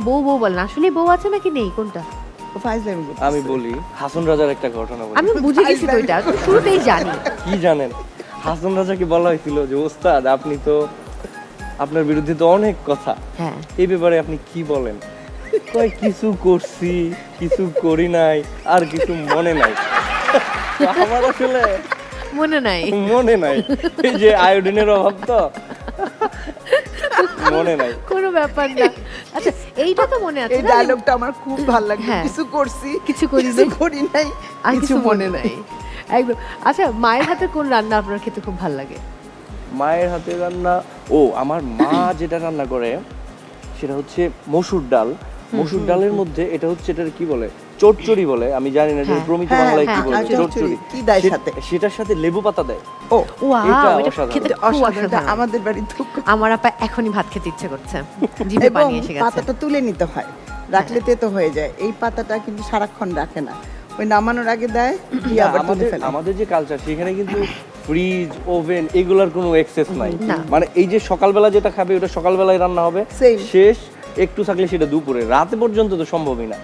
বউ বউ বলেন, আসলে বউ আছে নাকি নেই, কোনটা? আমি বলি হাসন রাজার একটা ঘটনা বলি। আমি বুঝে গেছি তো, এটা তো শুরুতেই জানি। কি জানেন, হাসন রাজাকে বলা হয়েছিল যে ওস্তাদ আপনি তো, আপনার বিরুদ্ধে তো অনেক কথা, হ্যাঁ, এই ব্যাপারে আপনি কি বলেন? কয় কিছু করছি, কিছু করি নাই, আর কিছু মনে নাই। তো আমার আসলে মনে নাই। মনে নাই, এই যে আয়োডিনের অভাব তো মনে নাই। কোনো ব্যাপার না। আচ্ছা, এইটা তো মনে আছে এই না? ডায়লগটা আমার খুব ভালো লাগে। হ্যাঁ। কিছু করছি, কিছু করি কিছু নাই। করি নাই, আর কিছু মনে নাই। একদম। আচ্ছা, মায়ের হাতে কোন রান্না আপনার খেতে খুব ভালো লাগে? মায়ের হাতে রান্না, ও আমার মা যেটা রান্না করে সেটা হচ্ছে মসুর ডাল। মসুর ডালের মধ্যে এটা হচ্ছে, এটা কি বলে, চচ্চড়ি বলে, আমি জানি না এটা হ্যাঁ, প্রমিত হ্যাঁ, বাংলায় কি হ্যাঁ, বলে, হ্যাঁ, চচ্চড়ি। কি দেয় সাথে? সেটার সাথে লেবু পাতা দেয়। ও ওয়াও, এটা এটা অসাধারণ। খেতে খুব অসাধারণ, এটা অসাধারণ। আমাদের বাড়ি তো। আমার আপা এখনই ভাত খেতে ইচ্ছে করছে, জিভে এবং পানি এসে গেছে। পাতাটা তুলে নিতে হয়, রাখলে তেতো হয়ে যায়। এই পাতাটা কিন্তু সারাক্ষণ রাখে না, ওই নামানোর আগে দেয়, দিয়ে আবার তুলে ফেলে। আমাদের যে কালচার সেখানে কিন্তু ফ্রিজ, ওভেন এগুলার কোনো এক্সেস নাই। না। মানে এই যে সকালবেলা যেটা খাবে ওটা সকালবেলায় রান্না হবে, Same. শেষ, একটু থাকলে সেটা দুপুরে, রাতে পর্যন্ত তো সম্ভবই না।